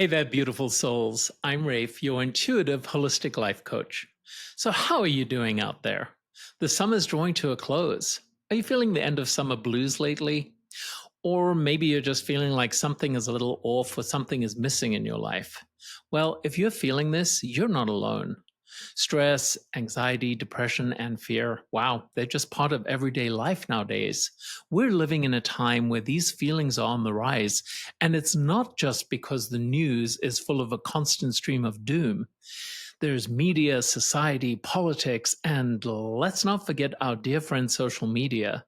Hey there, beautiful souls. I'm Rafe, your intuitive holistic life coach. So, how are you doing out there? The summer's drawing to a close. Are you feeling the end of summer blues lately? Or maybe you're just feeling like something is a little off or something is missing in your life. Well, if you're feeling this, you're not alone. Stress, anxiety, depression, and fear, wow, they're just part of everyday life nowadays. We're living in a time where these feelings are on the rise, and it's not just because the news is full of a constant stream of doom. There's media, society, politics, and let's not forget our dear friend social media.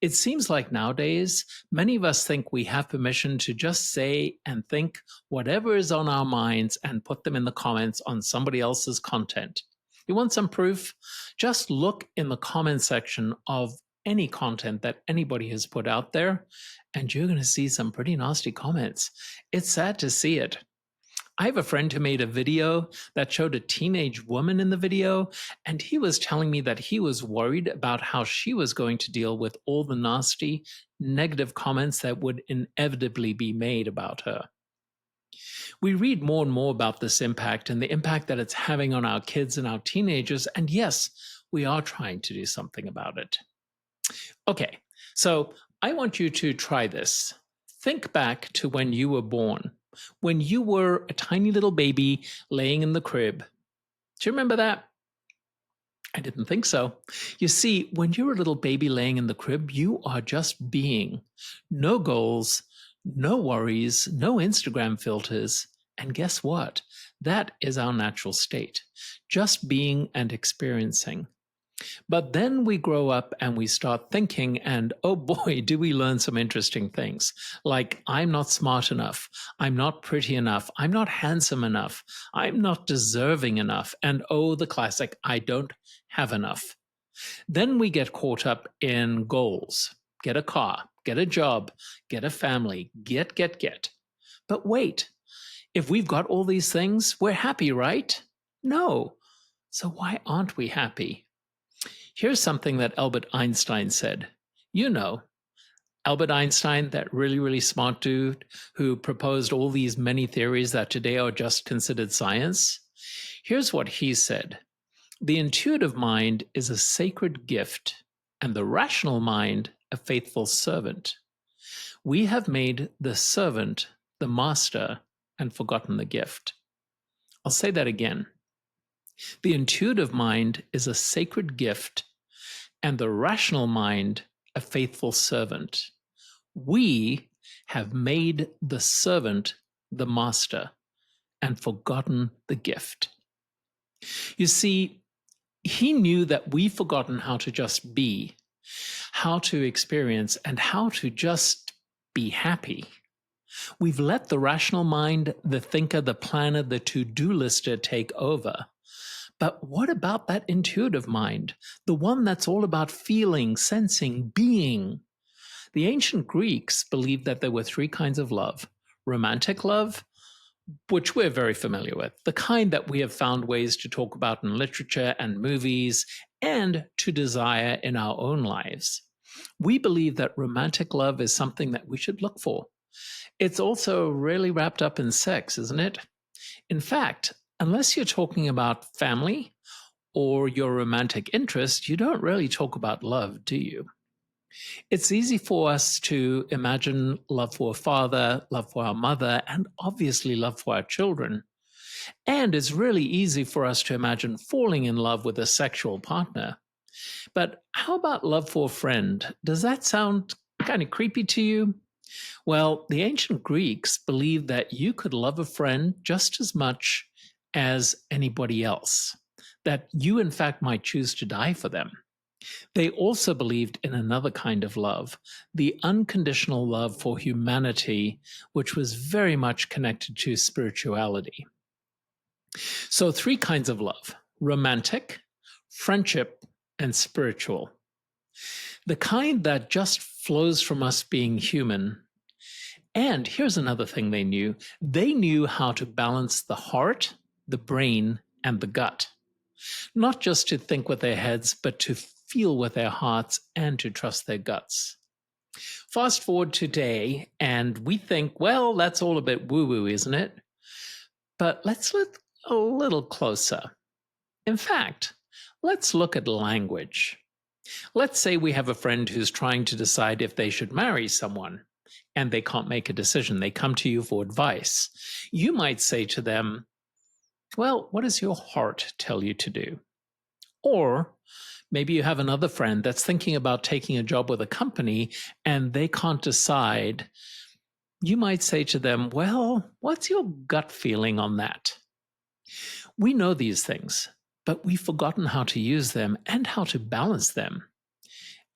It seems like nowadays, many of us think we have permission to just say and think whatever is on our minds and put them in the comments on somebody else's content. You want some proof? Just look in the comment section of any content that anybody has put out there, and you're going to see some pretty nasty comments. It's sad to see it. I have a friend who made a video that showed a teenage woman in the video, and he was telling me that he was worried about how she was going to deal with all the nasty, negative comments that would inevitably be made about her. We read more and more about this impact and the impact that it's having on our kids and our teenagers, and yes, we are trying to do something about it. Okay, so I want you to try this. Think back to when you were born, when you were a tiny little baby laying in the crib. Do you remember that? I didn't think so. You see, when you're a little baby laying in the crib, you are just being. No goals, no worries, no Instagram filters. And guess what? That is our natural state. Just being and experiencing. But then we grow up and we start thinking, and oh boy, do we learn some interesting things. Like, I'm not smart enough. I'm not pretty enough. I'm not handsome enough. I'm not deserving enough. And oh, the classic, I don't have enough. Then we get caught up in goals. Get a car, get a job, get a family, get. But wait, if we've got all these things, we're happy, right? No. So why aren't we happy? Here's something that Albert Einstein said. You know, Albert Einstein, that really smart dude who proposed all these many theories that today are just considered science. Here's what he said. The intuitive mind is a sacred gift, and the rational mind a faithful servant. We have made the servant the master and forgotten the gift. I'll say that again. The intuitive mind is a sacred gift, and the rational mind a faithful servant. We have made the servant the master and forgotten the gift. You see, he knew that we've forgotten how to just be, how to experience, and how to just be happy. We've let the rational mind, the thinker, the planner, the to-do lister take over. But what about that intuitive mind, the one that's all about feeling, sensing, being? The ancient Greeks believed that there were three kinds of love: romantic love, which we're very familiar with, the kind that we have found ways to talk about in literature and movies, and to desire in our own lives. We believe that romantic love is something that we should look for. It's also really wrapped up in sex, isn't it? In fact, unless you're talking about family or your romantic interest, you don't really talk about love, do you? It's easy for us to imagine love for a father, love for our mother, and obviously love for our children. And it's really easy for us to imagine falling in love with a sexual partner. But how about love for a friend? Does that sound kind of creepy to you? Well, the ancient Greeks believed that you could love a friend just as much as anybody else, that you, in fact, might choose to die for them. They also believed in another kind of love, the unconditional love for humanity, which was very much connected to spirituality. So, three kinds of love: romantic, friendship, and spiritual. The kind that just flows from us being human. And here's another thing they knew how to balance the heart, the brain, and the gut. Not just to think with their heads, but to feel with their hearts and to trust their guts. Fast forward today, and we think, well, that's all a bit woo-woo, isn't it? But let's look a little closer. In fact, let's look at language. Let's say we have a friend who's trying to decide if they should marry someone and they can't make a decision. They come to you for advice. You might say to them, well, what does your heart tell you to do? Or maybe you have another friend that's thinking about taking a job with a company and they can't decide. You might say to them, well, what's your gut feeling on that? We know these things, but we've forgotten how to use them and how to balance them.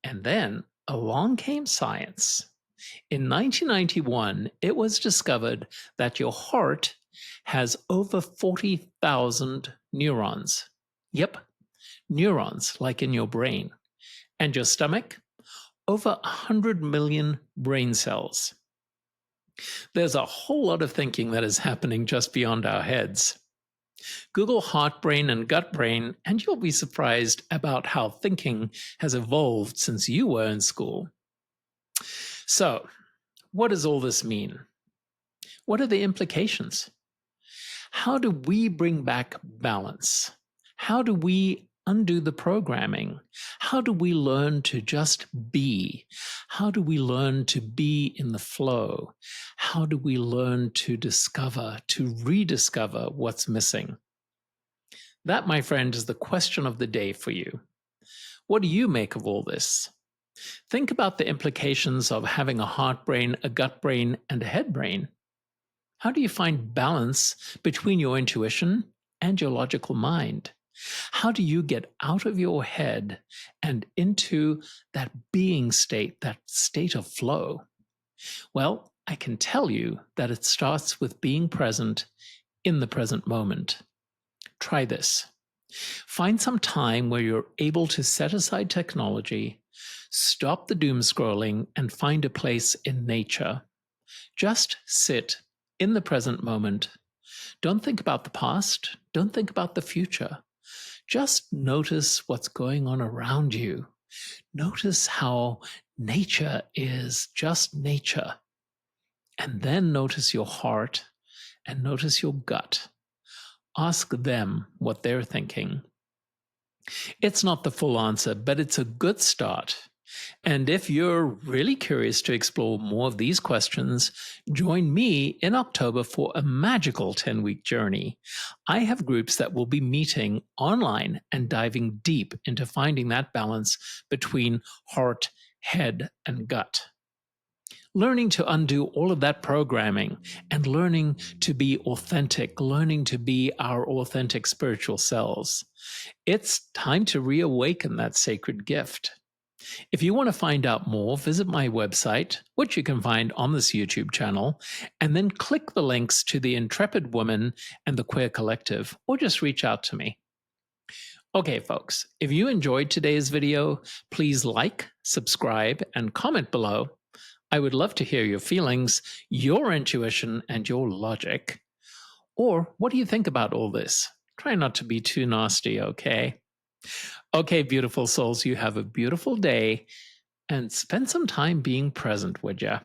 And then along came science. In 1991, it was discovered that your heart has over 40,000 neurons. Yep, neurons like in your brain. And your stomach, over 100 million brain cells. There's a whole lot of thinking that is happening just beyond our heads. Google heart brain and gut brain, and you'll be surprised about how thinking has evolved since you were in school. So, what does all this mean? What are the implications? How do we bring back balance? How do we undo the programming? How do we learn to just be? How do we learn to be in the flow? How do we learn to discover, to rediscover what's missing? That, my friend, is the question of the day for you. What do you make of all this? Think about the implications of having a heart brain, a gut brain, and a head brain. How do you find balance between your intuition and your logical mind? How do you get out of your head and into that being state, that state of flow? Well, I can tell you that it starts with being present in the present moment. Try this. Find some time where you're able to set aside technology, stop the doom scrolling, and find a place in nature. Just sit in the present moment. Don't think about the past. Don't think about the future. Just notice what's going on around you. Notice how nature is just nature. And then notice your heart and notice your gut. Ask them what they're thinking. It's not the full answer, but it's a good start. And if you're really curious to explore more of these questions, join me in October for a magical 10-week journey. I have groups that will be meeting online and diving deep into finding that balance between heart, head, and gut. Learning to undo all of that programming and learning to be authentic, learning to be our authentic spiritual selves. It's time to reawaken that sacred gift. If you want to find out more, visit my website, which you can find on this YouTube channel, and then click the links to the Intrepid Woman and the Queer Collective, or just reach out to me. Okay, folks, if you enjoyed today's video, please like, subscribe, and comment below. I would love to hear your feelings, your intuition, and your logic. Or what do you think about all this? Try not to be too nasty, okay? Okay, beautiful souls, you have a beautiful day and spend some time being present, would ya?